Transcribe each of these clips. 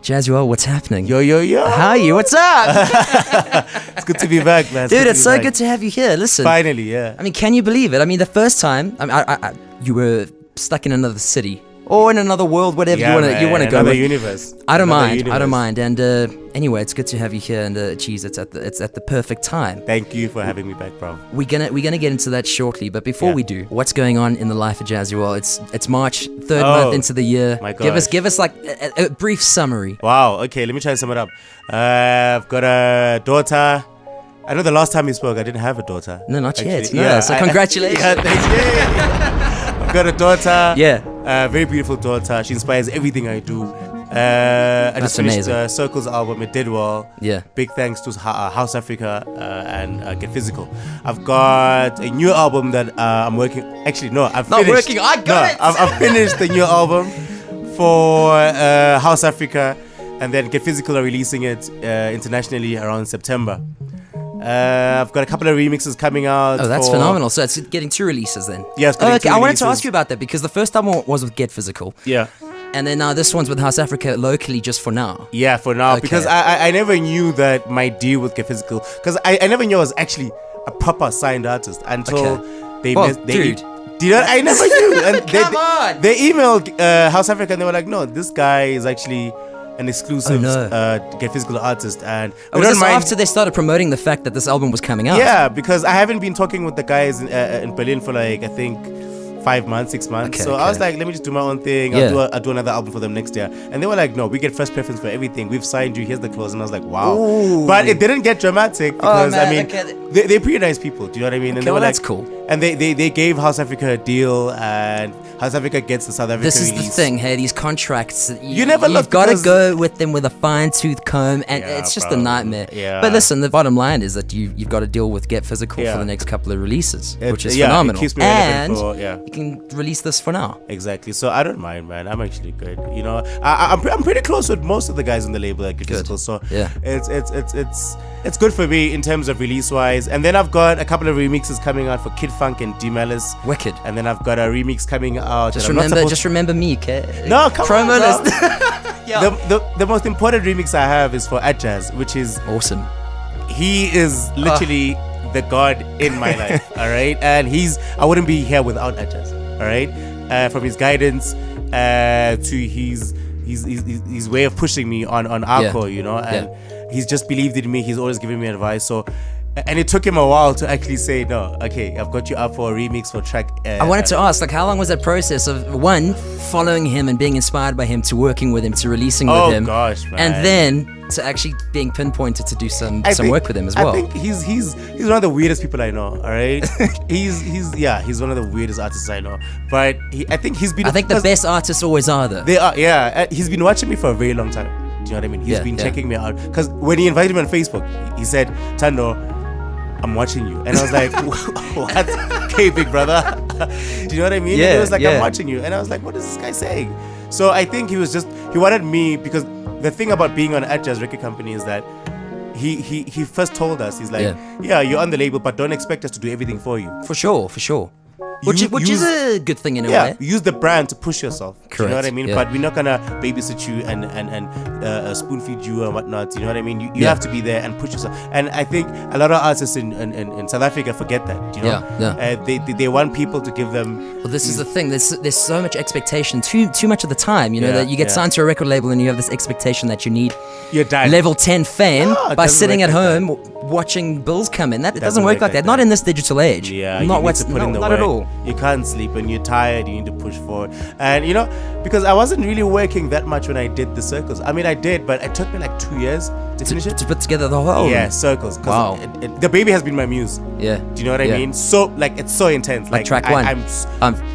Jazzuelle, what's happening? Yo. How are you? What's up? It's good to be back, man. Dude, it's so good to have you here. Listen. Finally, yeah. I mean, can you believe it? I mean, the first time, you were stuck in another city. Or in another world, whatever you want to go with. Universe. I don't mind. And anyway, it's good to have you here. And geez, it's at the perfect time. Thank you for having me back, bro. We're gonna get into that shortly. But before we do, what's going on in the life of Jazzuelle? It's March, third month into the year. My gosh. Give us like a brief summary. Wow. Okay, let me try to sum it up. I've got a daughter. I know the last time we spoke, I didn't have a daughter. No, not actually. yet. No, so congratulations. I've got a daughter. Yeah. Very beautiful daughter. She inspires everything I do. I just finished the Circles album. It did well. Yeah. Big thanks to House Africa and Get Physical. I've got a new album that I'm working. Actually, no, I've not finished. Working. I got it. I've finished the new album for House Africa, and then Get Physical are releasing it internationally around September. I've got a couple of remixes coming out. Oh, that's phenomenal. So it's getting 2 releases then. Yeah, it's getting 2 I wanted to releases. ask you about that because the first album was with Get Physical. Yeah. And then now this one's with House Africa locally just for now. Yeah, for now. Okay. Because I never knew that my deal with Get Physical, because I never knew I was actually a proper signed artist until they dude. I never knew. And Come on! They emailed House Africa and they were like, no, this guy is actually an exclusive Get Physical artist, and we was don't this mind. after they started promoting the fact that this album was coming out? Yeah, because I haven't been talking with the guys in Berlin for like I think 5 months, 6 months. Okay, so I was like, let me just do my own thing. Yeah. I'll do another album for them next year. And they were like, no, we get first preference for everything. We've signed you. Here's the clause. And I was like, wow. Ooh. But it didn't get dramatic because man, I mean, they're pretty nice people. Do you know what I mean? And they were that's like, cool. And they gave House Africa a deal, and House Africa gets the South African This is release. the thing, hey, these contracts, You never look you've got to because- go with them with a fine-tooth comb, and Yeah, it's just bro. a nightmare. Yeah. But listen, the bottom line is that you've got to deal with Get Physical Yeah. for the next couple of releases, which is it phenomenal. keeps me relevant And you can release this for now. Exactly. So I don't mind, man. I'm actually good. You know, I'm pretty close with most of the guys in the label at Get Physical. So yeah, it's good for me in terms of release wise. And then I've got a couple of remixes coming out for Kid Funk and D Malice. Wicked. And then I've got a remix coming out. Just remember me, okay? No, come promo on, bro. list. Yeah. The most important remix I have is for Jazz, which is Awesome. he is literally the god in my life. All right, and I wouldn't be here without Jazz. All right, from his guidance to his way of pushing me on Arco, you know, and he's just believed in me. He's always giving me advice. So. And it took him a while to actually say, no, okay, I've got you up for a remix for track. I wanted to ask, like, how long was that process of, one, following him and being inspired by him, to working with him, to releasing with him? Oh, gosh, man. And then to actually being pinpointed to do some work with him as well. I think he's one of the weirdest people I know, all right? he's one of the weirdest artists I know. But I think the best artists always are, though. They are, yeah. He's been watching me for a very long time. Do you know what I mean? He's been checking me out. Because when he invited me on Facebook, he said, Tando, I'm watching you. And I was like, what? Okay, big brother. Do you know what I mean? Yeah, and he was like, yeah. I'm watching you. And I was like, what is this guy saying? So I think he wanted me, because the thing about being on Jazz Record Company is that he first told us, he's like, yeah, you're on the label, but don't expect us to do everything for you. For sure. Which is a good thing in a way. Use the brand to push yourself. Correct. Do you know what I mean? Yeah. But we're not gonna babysit you and spoon feed you and whatnot. You know what I mean? You have to be there and push yourself. And I think a lot of artists in South Africa forget that. You know? They want people to give them. Well, this is the thing. There's so much expectation too much of the time. You know that you get signed to a record label and you have this expectation that you need level 10 fame by sitting at home watching bills come in. That it doesn't work like that. Not in this digital age. Yeah, not not at all. You can't sleep when you're tired. You need to push forward. And you know, because I wasn't really working that much when I did the Circles. I mean, I did, but it took me like 2 years to finish it. To put together the whole album. Yeah, Circles. Wow. The baby has been my muse. Yeah. Do you know what I mean? So like it's so intense. Like track one.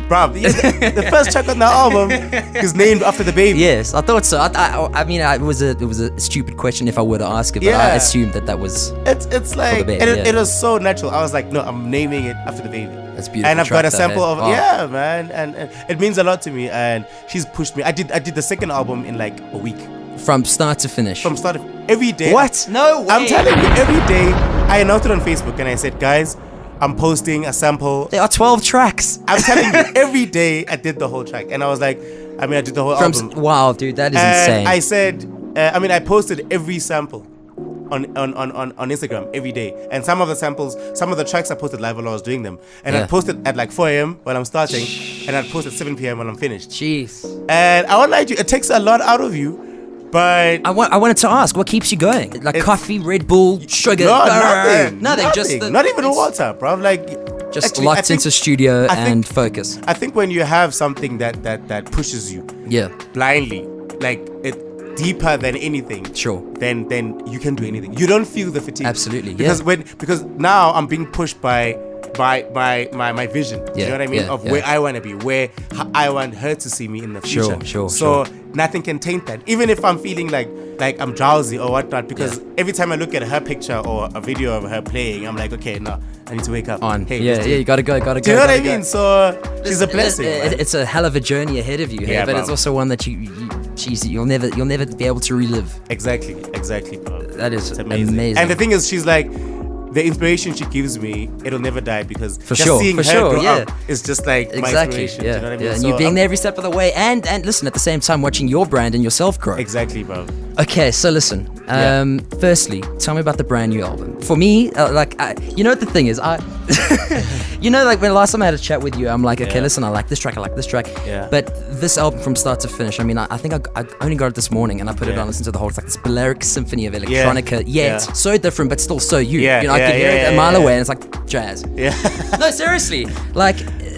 Bro, the first track on the album is named after the baby. Yes, I thought so. I mean, it was a stupid question if I were to ask it, but I assumed that was. It's like baby, it was so natural. I was like, no, I'm naming it after the baby. That's beautiful. And I've got a track, sample though, of man, and it means a lot to me. And she's pushed me. I did the second album in like a week. From start to finish. From start every day. What? No way. I'm telling you, every day I announced it on Facebook and I said, guys, I'm posting a sample. There are 12 tracks. I'm telling you, every day I did the whole track. And I was like, I did the whole album. Wow, dude, that is insane. I said, I posted every sample on Instagram every day, and some of the tracks I posted live while I was doing them, and I posted at like 4 a.m. while I'm starting, and I'd post at 7 p.m. when I'm finished. Jeez. And I won't lie to you, it takes a lot out of you. But I wanted to ask, what keeps you going? Like coffee, Red Bull, sugar? No, nothing. Just not even water, bro. Like just actually, locked into studio and focus. I think when you have something that pushes you, blindly, like it deeper than anything, then you can do anything. You don't feel the fatigue. Absolutely, because now I'm being pushed by my vision. Do you know what I mean? Of where I want to be, where I want her to see me in the future. So nothing can taint that. Even if I'm feeling like I'm drowsy or whatnot, because every time I look at her picture or a video of her playing, I'm like, okay, no, I need to wake up. Hey, you gotta go. Do you know what I mean? So she's a blessing. It's a hell of a journey ahead of you, but it's also one that you'll never be able to relive. Exactly, bro. That is amazing. And the thing is, she's like, the inspiration she gives me, it'll never die, because seeing her grow up is just like my inspiration. Do you know what I mean? And you being there every step of the way, and listen, at the same time watching your brand and yourself grow. Exactly, bro. Okay, so listen. Firstly, tell me about the brand new album. For me, you know what the thing is, you know, like when last time I had a chat with you, I'm like, okay, listen, I like this track. Yeah. But this album from start to finish, I mean, I think I only got it this morning, and I put it on, listened to the whole. It's like this Balearic symphony of electronica. It's so different, but still so you. You know, I could hear it a mile away, and it's like jazz. Yeah. No, seriously, like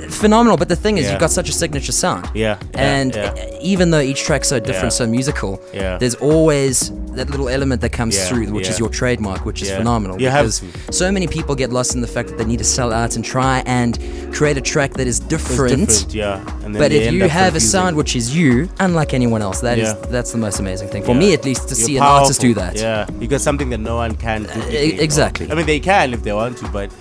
phenomenal. But the thing is, you've got such a signature sound. And even though each track's so different, so musical, there's always that little element that comes through, which is your trademark, which is phenomenal. Because so many people get lost in the fact that they need to sell out and try and create a track that is different. And but if you have a sound which is you, unlike anyone else, that's the most amazing thing for me, at least, to see an artist do that. You got something that no one can do. Exactly. I mean, they can if they want to, but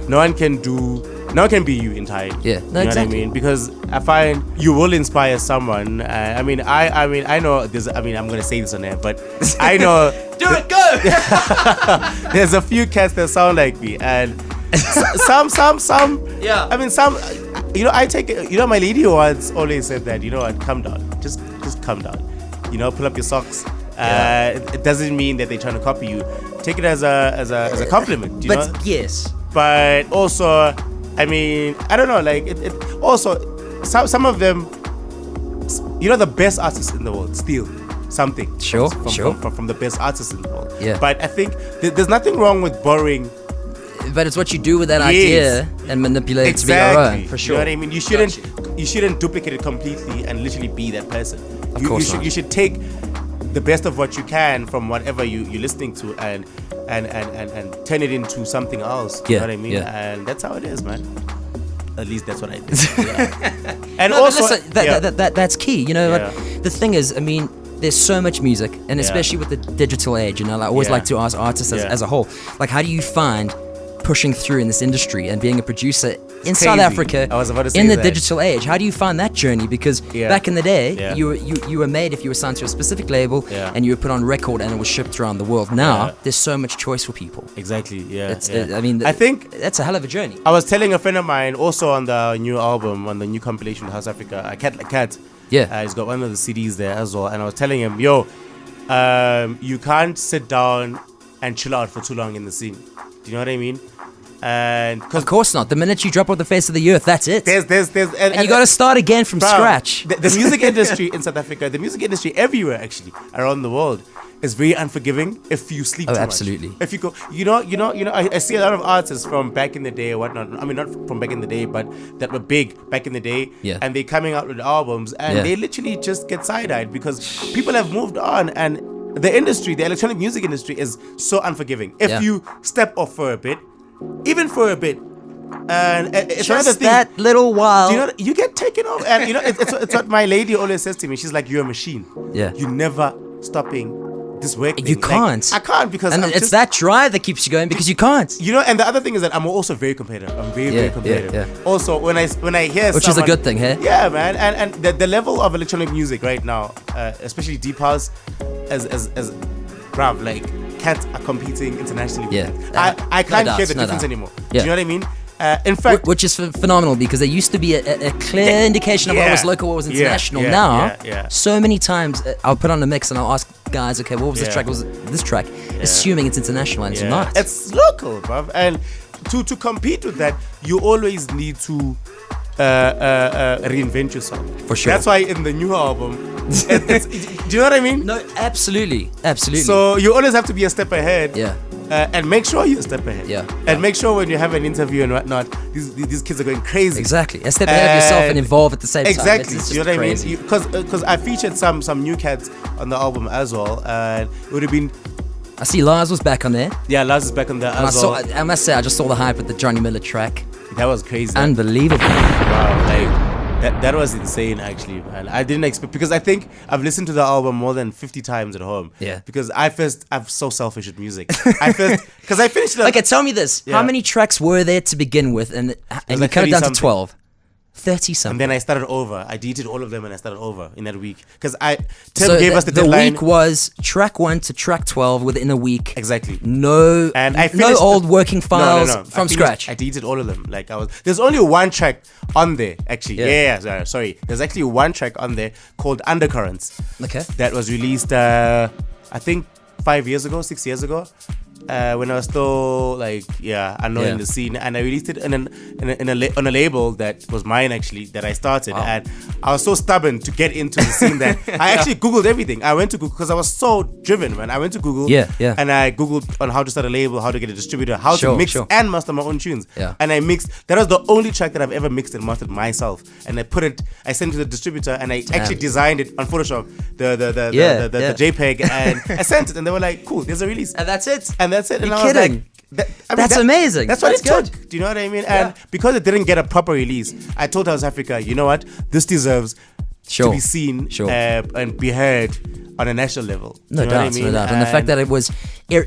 no one can be you entirely. You know what I mean? Because I find you will inspire someone. I know there's. I mean, I'm gonna say this on air, but I know. Do it, go. There's a few cats that sound like me, and some. Yeah. I mean, some. You know, I take it. You know, my lady once always said that. You know what? Calm down. Just calm down. You know, pull up your socks. It doesn't mean that they're trying to copy you. Take it as a compliment. You know? Yes. But also, I mean, I don't know. Like it also, some of them, you know, the best artists in the world steal something. From the best artists in the world. Yeah. But I think there's nothing wrong with borrowing. But it's what you do with that idea and manipulate it to be your own, for sure. You know what I mean? You shouldn't duplicate it completely and literally be that person. Of course you should take the best of what you can from whatever you're listening to and turn it into something else. You know what I mean? And that's how it is, man. At least that's what I think. And also, that's key. You know, like, the thing is, I mean, there's so much music, and especially with the digital age, you know, I always like to ask artists as a whole, like, how do you find pushing through in this industry and being a producer in South Africa in the digital age? How do you find that journey? Because back in the day, you were made if you were signed to a specific label and you were put on record and it was shipped around the world. Now there's so much choice for people. Exactly. I mean, I think that's a hell of a journey. I was telling a friend of mine also on the new album, on the new compilation House Africa, Cat. He's got one of the CDs there as well, and I was telling him, you can't sit down and chill out for too long in the scene. Do you know what I mean? And of course not. The minute you drop off the face of the earth, that's it. There's and you got to start again from scratch. The music industry in South Africa, the music industry everywhere actually around the world, is very unforgiving if you sleep too much. Absolutely. If you go, I see a lot of artists from back in the day or whatnot. I mean, not from back in the day, but that were big back in the day. And they're coming out with albums, and they literally just get side-eyed because people have moved on, and the industry, the electronic music industry, is so unforgiving. If you step off for a bit, even for a bit, and it's just another thing, that little while, you know, you get taken off. And you know, it's what my lady always says to me. She's like, "You're a machine. You're never stopping this work. You can't. Like, I can't because it's that drive that keeps you going because you can't. You know, and the other thing is that I'm also very competitive. I'm very competitive. Also, when I hear which is a good thing, hey? Yeah, man. And the level of electronic music right now, especially deep house, as like cats are competing internationally. I can't hear the difference anymore. Do you know what I mean? In fact, which is phenomenal because there used to be a clear indication of what was local, what was international. Now, so many times I'll put on a mix and I'll ask guys, okay, what was this track? What was this track? Assuming it's international and it's not. It's local, bruv. And to compete with that, you always need to reinvent yourself. For sure. That's why in the new album, do you know what I mean? No, absolutely. So you always have to be a step ahead. Yeah. And make sure you're a step ahead. Yeah. And make sure when you have an interview and whatnot, these kids are going crazy. Exactly. A step ahead of yourself and evolve at the same time. Exactly. It's You know what crazy. I mean? Because I featured some new cats on the album as well. And it would have been... I see Lars was back on there. Yeah, Lars is back on there as well. I must say, I just saw the hype with the Johnny Miller track. That was crazy. Unbelievable. Wow, like that was insane actually, man. I didn't expect, because I think I've listened to the album more than 50 times at home. Yeah. Because I'm so selfish with music. Because I finished it. Okay, tell me this. Yeah. How many tracks were there to begin with? And you like cut it down to 30-something. 12. 30 something. And then I started over. I deleted all of them and I started over in that week. Because Tim gave us the the deadline. week was track 1 to track 12 within a week. Exactly. No, And I no finished old working files No. from scratch. I deleted all of them. There's only one track on there actually. Yeah. Sorry. There's actually one track on there called Undercurrents. Okay. That was released, I think 6 years ago. When I was still unknown in the scene, and I released it on a label that was mine actually, that I started. Wow. And I was so stubborn to get into the scene that I actually Googled everything. I went to Google because I was so driven, man. I went to Google, and I Googled on how to start a label, how to get a distributor, how to mix and master my own tunes. Yeah. And I mixed. That was the only track that I've ever mixed and mastered myself. And I sent it to the distributor, and I actually designed it on Photoshop, the JPEG, and I sent it, and they were like, "Cool, there's a release." And that's it. And that's it. You're And I was kidding. like, That's amazing. That's what That's it good. took. Do you know what I mean? And because it didn't get a proper release, I told House Africa, you know what? This deserves to be seen and be heard on a national level. No doubt. And the fact that it was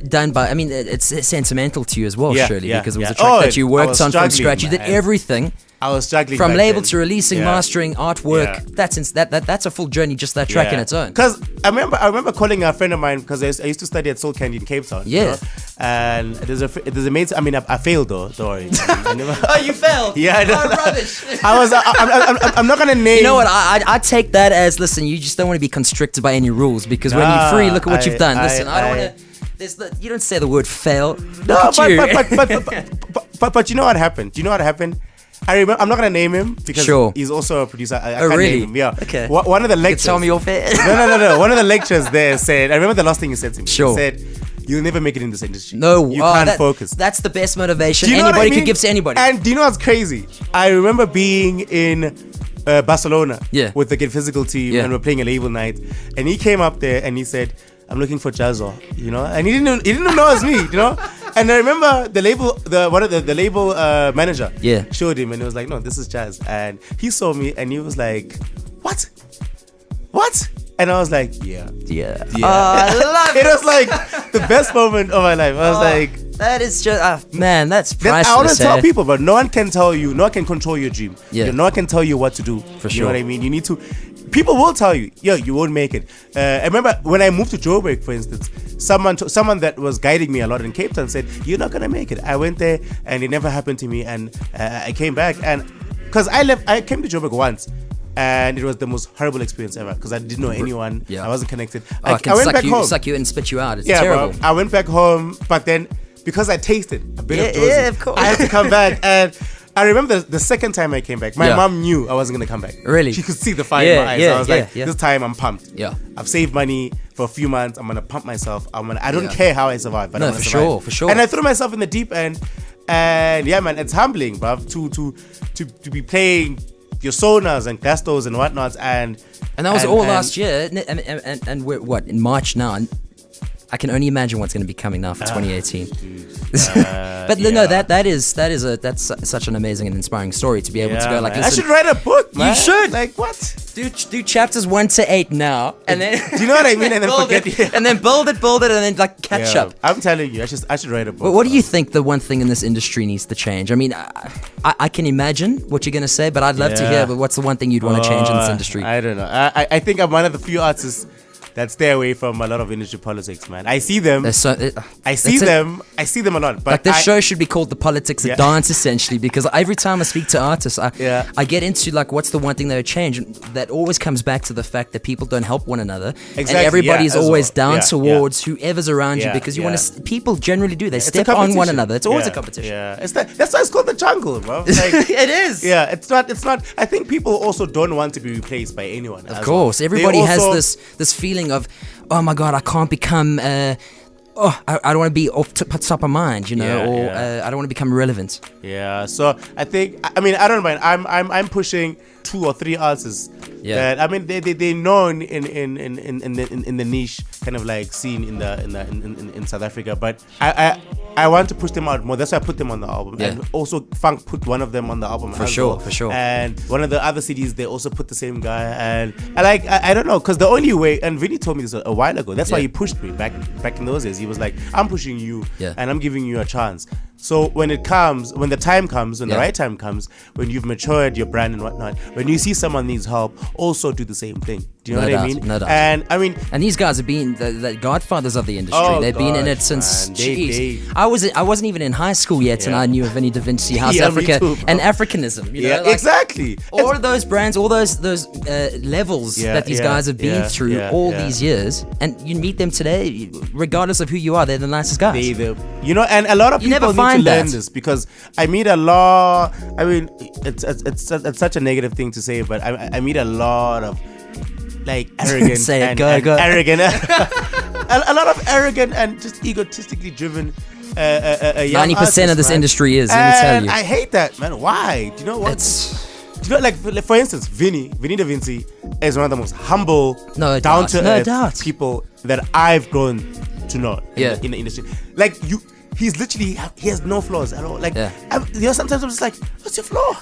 done by, I mean, it's sentimental to you as well, surely, because it was a track that you worked on from scratch. You did everything. I was struggling from label then. to releasing, mastering, artwork. That's a full journey, just that track in its own. Because I remember calling a friend of mine, because I used to study at Soul Candy in Cape Town. Yeah. You know? And there's a mate. I mean, I failed though. Don't worry. Oh, you failed. Yeah, I know. Oh, rubbish. I'm not gonna name. You know what? I take that as, listen, you just don't want to be constricted by any rules, because when you're free, look at what you've done. Listen, I don't want to. You don't say the word fail. No, but you know what happened? Do you know what happened? I remember. I'm not gonna name him because he's also a producer. I can't really? name him. Yeah. Okay. One of the lectures. Tell me your fair. No. One of the lectures there said. I remember the last thing he said to me. Sure. He said, "You'll never make it in this industry. No, you can't focus." That's the best motivation Do you know anybody what I mean? could give to anybody. And do you know what's crazy? I remember being in Barcelona with the Get Physical team, and we're playing a label night, and he came up there and he said, "I'm looking for Jazzuelle," you know, and he didn't know it was me, you know. And I remember the label manager showed him, and he was like, "No, this is Jazz." And he saw me, and he was like, "What? And I was like, "Yeah." Oh, I love it. It was like the best moment of my life. I was like, that is just man, that's priceless. I want to tell people, but no one can tell you, no one can control your dream. Yeah. No one can tell you what to do. For you sure. know what I mean? You need to. People will tell you, yo, you won't make it. I remember when I moved to Joburg, for instance, someone that was guiding me a lot in Cape Town said, "You're not gonna make it." I went there, and it never happened to me. And I came back, and because I came to Joburg once. And it was the most horrible experience ever, because I didn't know anyone. I wasn't connected. I went back home. Suck you in and spit you out. It's terrible. Bro, I went back home, but then because I tasted a bit of Josie, of course. I had to come back. And I remember the second time I came back, my mom knew I wasn't gonna come back. Really? She could see the fire in my eyes. So I was like, this time I'm pumped. Yeah. I've saved money for a few months. I'm gonna pump myself. I don't care how I survive, but I'm gonna survive. For sure. And I threw myself in the deep end. And yeah, man, it's humbling, bruv, to be playing your sonas and Glastos and whatnots, and that was all last year, and we're what, in March now, and I can only imagine what's going to be coming now for 2018. But no, that's such an amazing and inspiring story to be able to go like this. I should write a book, man. You should. Like what? Do chapters 1 to 8 now, and then do you know what I mean? And then forget and then build it, and then like catch up. I'm telling you, I should write a book. What do you think the one thing in this industry needs to change? I mean, I can imagine what you're gonna say, but I'd love to hear. But what's the one thing you'd want to change in this industry? I don't know. I think I'm one of the few artists that stay away from a lot of industry politics, man. I see them. I see them a lot. But like this show should be called The Politics of Dance, essentially, because every time I speak to artists, I get into like what's the one thing that would change, and that always comes back to the fact that people don't help one another, and everybody's always down towards whoever's around you, because you want to. People generally do. They step on one another. It's always a competition. Yeah, that's why it's called the jungle, bro. Like, it is. Yeah, it's not. I think people also don't want to be replaced by anyone. Of course, everybody has this feeling of, oh my god, I can't become. I don't want to be off top of mind, you know, I don't want to become relevant. Yeah, so I think, I mean, I don't mind. I'm pushing 2 or 3 artists. Yeah, that, I mean, they're known in the niche kind of like scene in South Africa, but I want to push them out more. That's why I put them on the album. Yeah. And also Funk put one of them on the album for sure. And one of the other CDs they also put the same guy. And I don't know, because the only way, and Vinny told me this a while ago, that's why he pushed me back in those days. He was like, I'm pushing you and I'm giving you a chance. So when the time comes, when the right time comes, when you've matured your brand and whatnot, when you see someone needs help, also do the same thing. Do you know what I mean? No doubt. And I mean, and these guys have been the godfathers of the industry. They've been in it since. I wasn't even in high school yet, and I knew of Vinny Da Vinci, House Africa, and Africanism. You know, like, exactly. All of those brands, all those levels that these guys have been through all these years, and you meet them today, regardless of who you are, they're the nicest guys. You know, and a lot of people need to learn this, because I meet a lot. I mean, it's such a negative thing to say, but I meet a lot of like arrogant arrogant a lot of arrogant and just egotistically driven 90% of this industry is, let me tell you. I hate that, man. Why? Do you know what? Do you know, like for instance, Vinny Da Vinci is one of the most humble, down to earth people that I've grown to know in the industry. Like he's literally, he has no flaws at all. Like, you know, sometimes I'm just like, what's your flaw?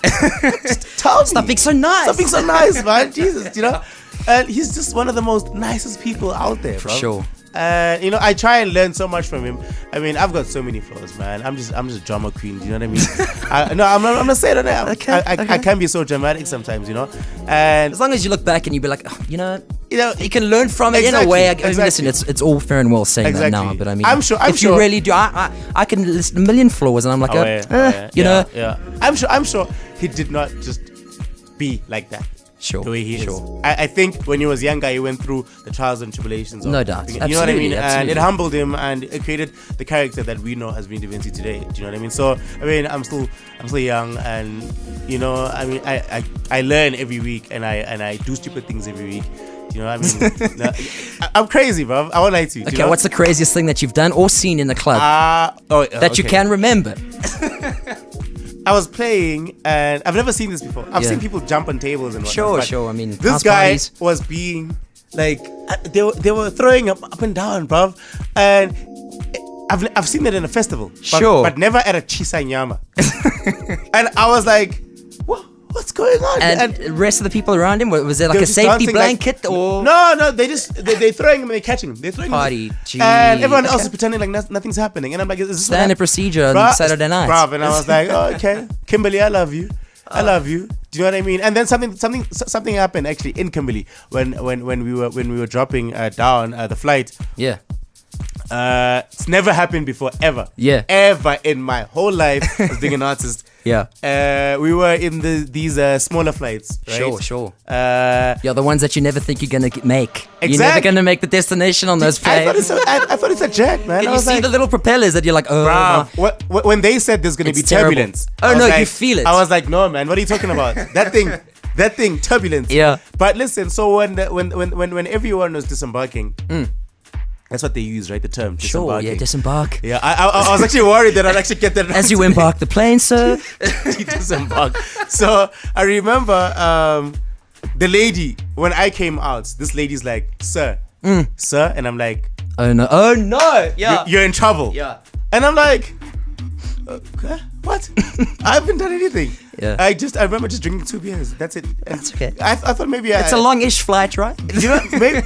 Just tell me. Stop being so nice. Stop being so nice, man. Jesus, you know. And he's just one of the most nicest people out there, for bro. sure. And you know, I try and learn so much from him. I mean, I've got so many flaws, man. I'm just a drama queen. Do you know what I mean? I'm not saying that. I can be so dramatic sometimes, you know. And as long as you look back and you be like, oh, you know, you can learn from it in a way. I mean, listen, it's all fair and well saying that now, but I mean, I'm sure you really do, I can list a million flaws, and I'm like, you know, I'm sure he did not just be like that. Sure. The way he is. I think when he was younger, he went through the trials and tribulations. No doubt. You know what I mean? And it humbled him, and it created the character that we know as Vinny Da Vinci today. Do you know what I mean? So, I mean, I'm still young, and you know, I mean, I learn every week, and I do stupid things every week. Do you know what I mean? I'm crazy, bro. I won't lie to you. Okay, what's the craziest thing that you've done or seen in the club that you can remember? I was playing, and I've never seen this before. I've seen people jump on tables and whatnot. Sure. I mean, this guy was being like, they were throwing up and down, bruv. And I've seen that in a festival, but never at a Chisa Nyama. And I was like, what's going on? And the rest of the people around him, was there like a safety blanket or? No, they're throwing him and they're catching him. They're throwing party, him. And everyone else is pretending like nothing's happening. And I'm like, is this standard procedure on Saturday night? Bruv, and I was like, oh, okay, Kimberly, I love you. I love you. Do you know what I mean? And then something happened actually in Kimberly when we were dropping down the flight. Yeah. It's never happened before, ever. Yeah. Ever in my whole life as being an artist. Yeah. We were in these smaller flights, right? Sure. The ones that you never think you're gonna make. Exactly. You're never gonna make the destination on those planes. I thought it's a jet, man. And you see the little propellers that you're like, oh. When they said there's gonna be turbulence. Oh no, you feel it. I was like, no, man. What are you talking about? That thing, turbulence. Yeah. But listen, so when everyone was disembarking. That's what they use, right? The term disembarking. Sure, disembark. Yeah, I was actually worried that I'd actually get that. As you embark the plane, sir. Disembark. So I remember the lady, when I came out, this lady's like, sir, and I'm like, oh no, yeah, you're in trouble. Yeah, and I'm like, okay, what? I haven't done anything. Yeah. I remember just drinking 2 beers. That's it. And That's okay. I thought maybe It's a longish flight, right? You know,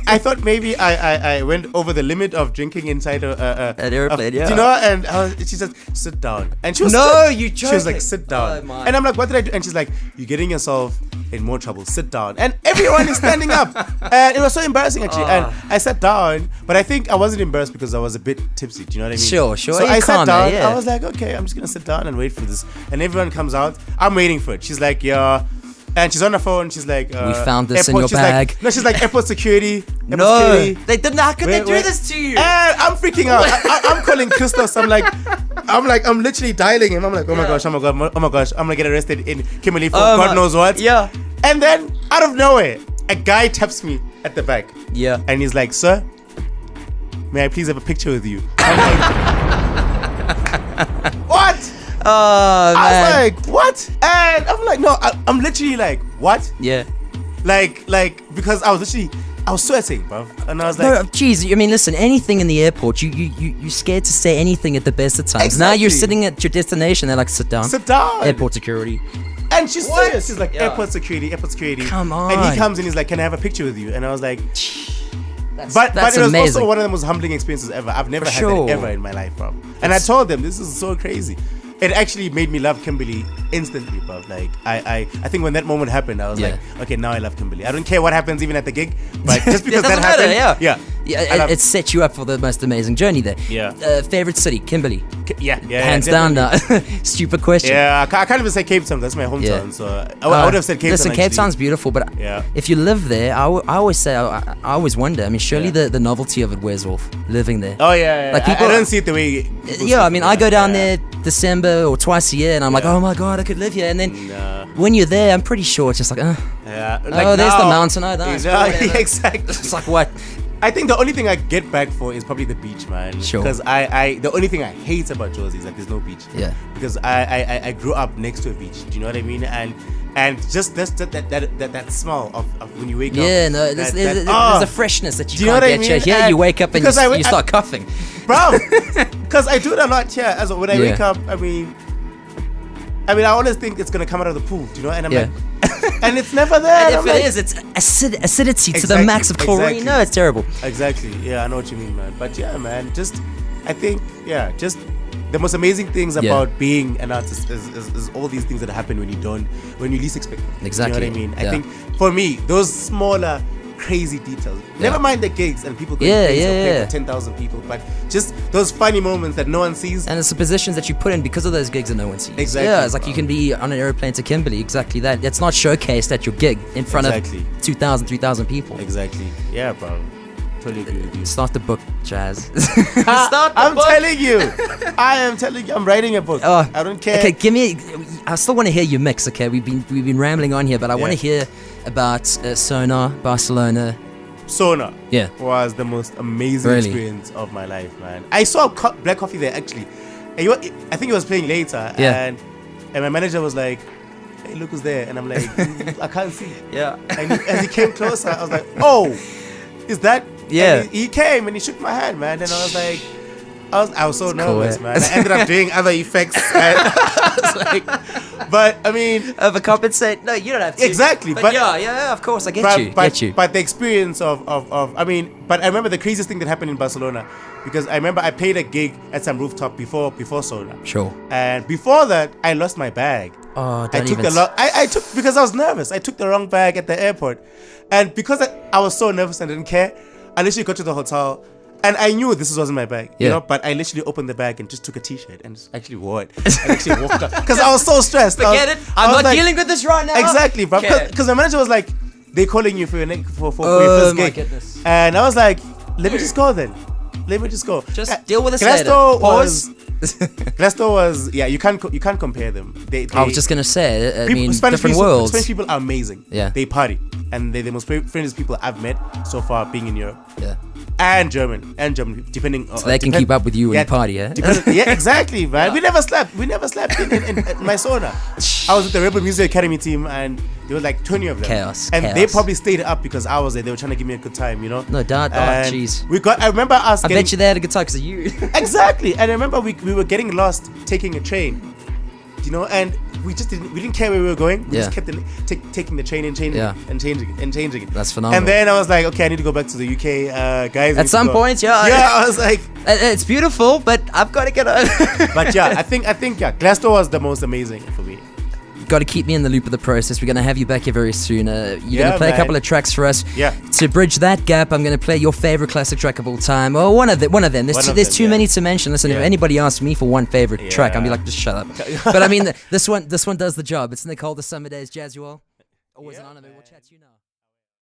I thought maybe I went over the limit of drinking inside an airplane. Yeah. You know, and she said, "Sit down," and she was you joking. She was like, "Sit down," and I'm like, "What did I do?" And she's like, "You're getting yourself in more trouble. Sit down." And everyone is standing up, and it was so embarrassing actually. And I sat down, but I think I wasn't embarrassed because I was a bit tipsy. Do you know what I mean? Sure. So I sat down. I was like, okay, I'm just gonna sit down and wait for this. And everyone comes out. I'm waiting for it. She's like, yeah. And she's on the phone. She's like, we found this airport. in your bag. Like, no, she's like, airport security. They didn't. How could they do this to you? And I'm freaking out. I'm calling Christos. I'm literally dialing him. I'm like, oh my gosh, I'm gonna get arrested in Kimberley for God knows what. Yeah. And then out of nowhere, a guy taps me at the back. Yeah. And he's like, sir, may I please have a picture with you? I'm like, what? Oh, man. I was like, what? And I'm like, no, I'm literally like, what? Yeah. Like, because I was sweating, bro. And I was like, no, geez, I mean, listen, anything in the airport, you're scared to say anything at the best of times. Exactly. Now you're sitting at your destination, they're like, sit down. Sit down. Airport security. And she's serious. She's like, airport security. Come on. And he comes and he's like, can I have a picture with you? And I was like, But it was amazing. also one of the most humbling experiences ever. I've never had that ever in my life, bro. And I told them, this is so crazy. It actually made me love Kimberley instantly, bro. Like, I think when that moment happened, I was like, okay, now I love Kimberley. I don't care what happens even at the gig, but just because that happened, it set you up for the most amazing journey there. Yeah. Favorite city, Kimberley. Hands down now. Stupid question. Yeah, I can't even say Cape Town. That's my hometown. So I would have said Cape Town. Listen, Cape Town's beautiful, but if you live there, I always say, I always wonder. I mean, surely the novelty of it wears off living there. Oh yeah. Like people, I don't see it the way. I mean, I go down there December or twice a year, and I'm like, oh my god, I could live here. And then when you're there, I'm pretty sure it's just like, like there's the mountain. Oh, that's exactly. It's like what? I think the only thing I get back for is probably the beach, man. Sure. Because the only thing I hate about Jersey is that there's no beach. Yeah. Because I grew up next to a beach. Do you know what I mean? And just that smell of when you wake up. Yeah, no, there's a freshness that you can't get here. Here you wake up and you start coughing. Bro, because I do it a lot here. When I wake up, I mean, I always think it's gonna come out of the pool, do you know? And I'm like, and it's never there. And if it is, it's acidity to the max of chlorine. Exactly. No, it's terrible. Exactly. Yeah, I know what you mean, man. But yeah, man, I think the most amazing things about being an artist is all these things that happen when you least expect them. Exactly. You know what I mean? I think for me, those smaller, crazy details. Never mind the gigs and people going crazy or playing for 10,000 people, but just those funny moments that no one sees. And it's the positions that you put in because of those gigs that no one sees. Exactly. Yeah, it's like you can be on an airplane to Kimberley. Exactly that. It's not showcased at your gig in front of 2,000, 3,000 people. Exactly. Yeah, bro. Totally agree with you. Start the book, Jazz. I'm telling you. I am telling you. I'm writing a book. Oh, I don't care. Okay, I still want to hear your mix. Okay, we've been rambling on here, but I want to hear about Sonar, Barcelona. Sonar was the most amazing experience of my life, man. I saw Black Coffee there actually. And I think he was playing later, and my manager was like, "Hey, look who's there," and I'm like, "I can't see." Yeah. And as he came closer, I was like, "Oh, is that?" Yeah. And he came and he shook my hand, man, and I was like, I was so nervous, man. I ended up doing other effects. And I was like, but I mean, overcompensate? No, you don't have to. Exactly, but yeah, of course, I get you. But the experience but I remember the craziest thing that happened in Barcelona, because I remember I played a gig at some rooftop before Sonar. Sure. And before that, I lost my bag. Oh, I took because I was nervous. I took the wrong bag at the airport, and because I was so nervous and didn't care, I literally got to the hotel. And I knew this wasn't my bag, you know, but I literally opened the bag and just took a t-shirt and actually wore it. And actually walked out. Because I was so stressed. Forget it. I'm not dealing with this right now. Exactly, bro. Because my manager was like, they're calling you for your first gig. Goodness. And I was like, let me just go then. Let me just go. Just deal with this later. Pause. Glasgow was, you can't compare them. I was just going to say, Spanish different worlds. Spanish people are amazing. Yeah. They party. And they're the most friendliest people I've met so far being in Europe. Yeah. And German, depending. So they can keep up with you when you party, yeah? Yeah, exactly, man. We never slept in my Sonar. I was with the Rebel Music Academy team, and there were like 20 of them. Chaos. They probably stayed up because I was there. They were trying to give me a good time, you know? No doubt. Oh, jeez. I remember us bet you they had a good time because of you. Exactly. And I remember we were getting lost taking a train. you know, and we didn't care where we were going. We Yeah. just kept taking the train and changing it and changing it. That's phenomenal. And then I was like, okay, I need to go back to the UK, guys. At some point, yeah. Yeah, I was like, It's beautiful, but I've got to get over. but yeah, I think Glasgow was the most amazing for me. Got to keep me in the loop of the process. We're going to have you back here very soon. You're going to play a couple of tracks for us. Yeah. To bridge that gap, I'm going to play your favorite classic track of all time. Or one of them. There's too many to mention. Listen, if anybody asks me for one favorite track, I'll be like, just shut up. But I mean, this one does the job. It's Nicole, The Summer Days, Jazzuelle. Always an honor, man. We'll chat to you now.